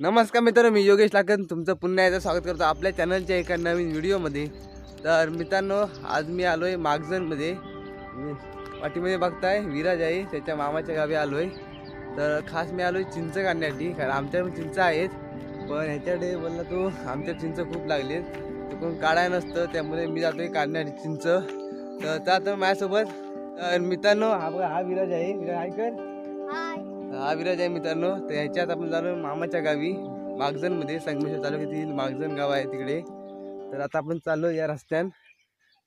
नमस्कार मित्रांनो, मी योगेश लाकन तुमचं पुन्हा एकदा स्वागत करतो आपल्या चॅनलच्या एका नवीन व्हिडिओमध्ये। तर मित्रांनो, आज मी आलो आहे मागजनमध्ये। पाठीमध्ये बघताय विराज आहे, त्याच्या मामाच्या गावी आलो आहे। तर खास मी आलो आहे चिंच काढण्यासाठी, कारण आमच्याकडे चिंच आहेत, पण ह्याच्याकडे बोलला तो आमच्या चिंच खूप लागले, तो कोण काढाय नसतं, त्यामुळे मी जातो आहे काढण्यासाठी चिंच। तर आता माझ्यासोबत मित्रांनो हा विराज आहे। विराज हाय कर, हा विराज आहे मित्रांनो। तर ह्याच्यात आपण जालो मामाच्या गावी मागजनमध्ये, संगमेश्वर तालुक्यातील मागजन गाव आहे तिकडे। तर आता आपण चाललो या रस्त्यान।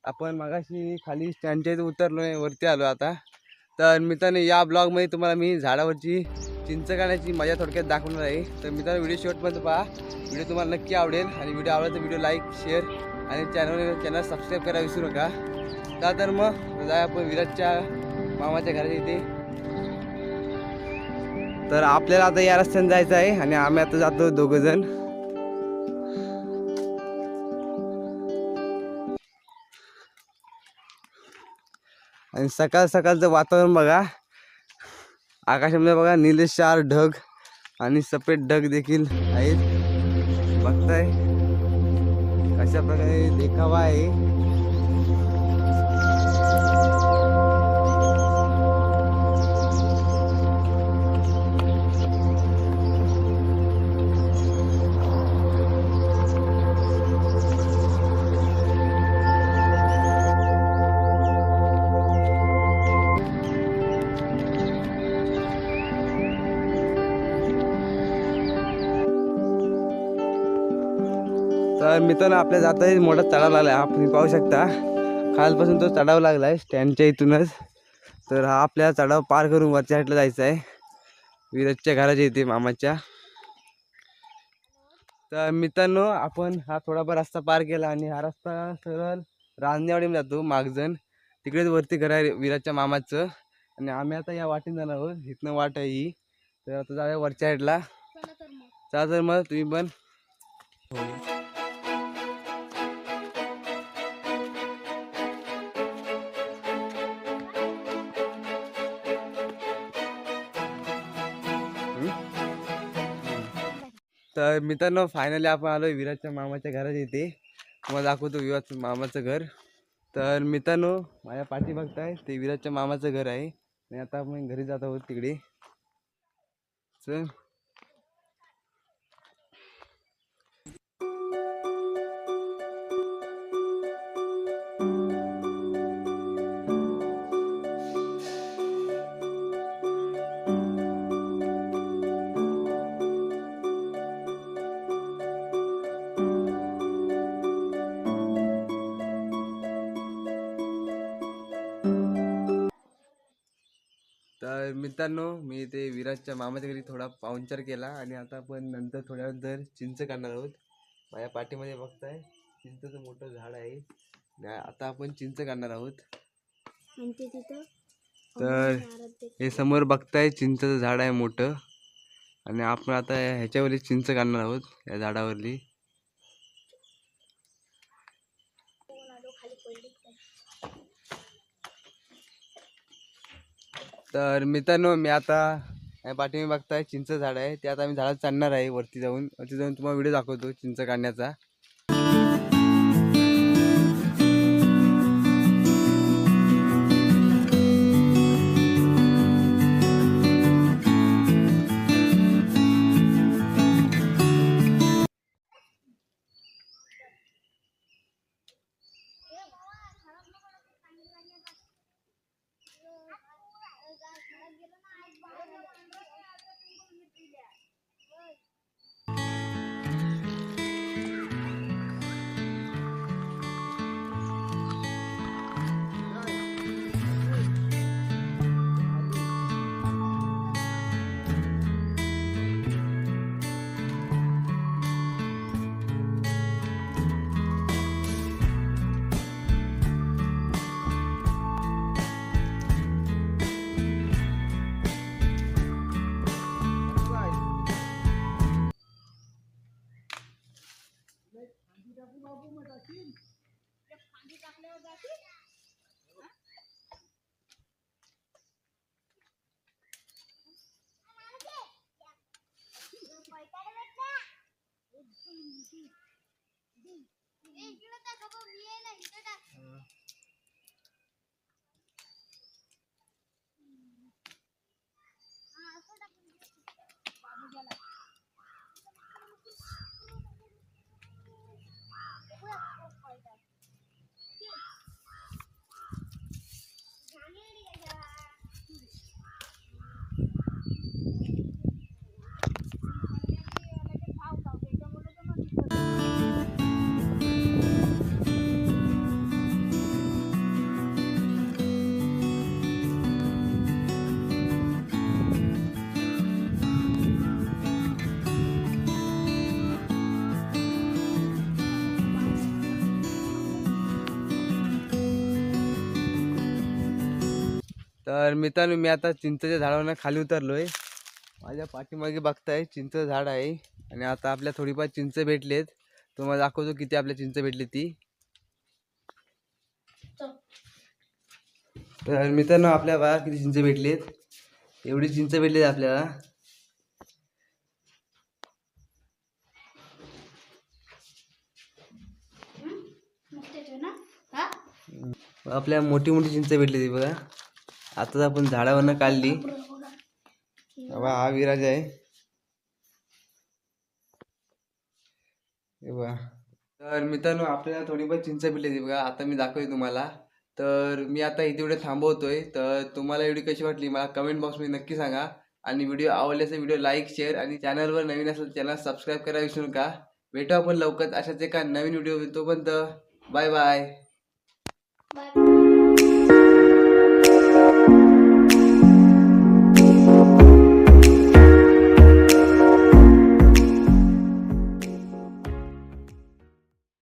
आपण मागाशी खाली स्टँडच्या इथे उतरलो आहे, वरती आलो आता। तर मित्रांनो, या ब्लॉगमध्ये तुम्हाला मी झाडावरची चिंच काढण्याची मजा थोडक्यात दाखवणार आहे। तर मित्रांनो, व्हिडिओ शेवटपर्यंत पहा, व्हिडिओ तुम्हाला नक्की आवडेल। आणि व्हिडिओ आवडला तर व्हिडिओ लाईक, शेअर आणि चॅनल सबस्क्राईब करायला विसरू नका। तर मग जाऊया आपण विराजच्या मामाच्या घराच्या इथे। तर आपल्याला आता या रस्त्याने जायचं आहे आणि आम्ही आता जातो दोघंजण। आणि सकाळ सकाळचं वातावरण बघा, आकाशामध्ये बघा निलेशार ढग आणि सफेद ढग देखील आहेत। बघताय कशा प्रकारे देखावा आहे। तर मित्रांनो, आपल्या जाता मोठा चढाव लागला आहे, आपण पाहू शकता। खालपासून तो चढाव लागला आहे स्टँडच्या इथूनच। तर हा आपल्या चढाव पार करून वरच्या साईडला जायचं आहे, विराजच्या घराच्या इथे मामाच्या। तर मित्रांनो, आपण हा थोडाफार रस्ता पार केला आणि हा रस्ता सरळ रांजणेवाडीमध्ये जातो मागजन, तिकडेच वरती घर आहे विराजच्या मामाचं। आणि आम्ही आता या वाटेने जाणार आहोत, इथनं वाट आहे ही। तर आता जाऊया वरच्या साईडला। चला तर मग तुम्ही पण तर मित्रांनो, फायनली आपण आलो विराजच्या मामाच्या घराच्या इथे। तुम्हाला दाखवतो विराजच्या मामाचं घर। तर मित्रांनो, माझ्या पाठी बघताय ते विराजच्या मामाचं घर आहे। आणि आता आपण घरी जात आहोत तिकडे। चल तर मित्रांनो, मी ते विराजच्या मामाच्या घरी थोडा पाहुणचार केला आणि आता आपण नंतर थोड्या नंतर चिंच काढणार आहोत। माझ्या पाठीमध्ये बघताय चिंचचं मोठं झाड आहे, आता आपण चिंच काढणार आहोत। तर हे समोर बघताय चिंचचं झाड आहे मोठं, आणि आपण आता ह्याच्यावरली चिंच काढणार आहोत, या झाडावरली। तर मित्रांनो, मी आता या पाठीमध्ये बघताय चिंच झाड आहे, ते आता आम्ही झाडात चढणार आहे वरती जाऊन तुम्हाला व्हिडिओ दाखवतो चिंच काढण्याचा। तर मित्रांनो मी आता चिंचेच्या झाडावरनं खाली उतरलोय. माझ्या पाठीमागे बघताय चिंचेचं झाड आहे आणि आता आपल्या थोडीफार चिंच भेटलेत. तुम्हाला दाखवतो किती आपल्या चिंच भेटली ती. तर मित्रांनो आपल्या बघा किती चिंच भेटलेत. एवढी चिंच भेटलीत आपल्याला. आपल्या मोठी मोठी चिंच भेटली ती बघा. आताच आपण झाडावरनं काढली. बाबा हा विराज आहे हे बघा. तर मित्रांनो आपल्याला थोडीफार चिंच भेटली ती बघा. आता मी दाखवते तुम्हाला. तर मी आता इथे व्हिडिओ थांबवतोय. तर तुम्हाला व्हिडिओ कशी वाटली मला कमेंट बॉक्समध्ये नक्की सांगा. आणि व्हिडिओ आवडल्यास व्हिडिओ लाईक शेअर आणि चॅनलवर नवीन असेल चॅनल सबस्क्राईब करायला विसरू नका. भेटू आपण लवकर अशाच एका नवीन व्हिडिओ. तोपर्यंत बाय बाय.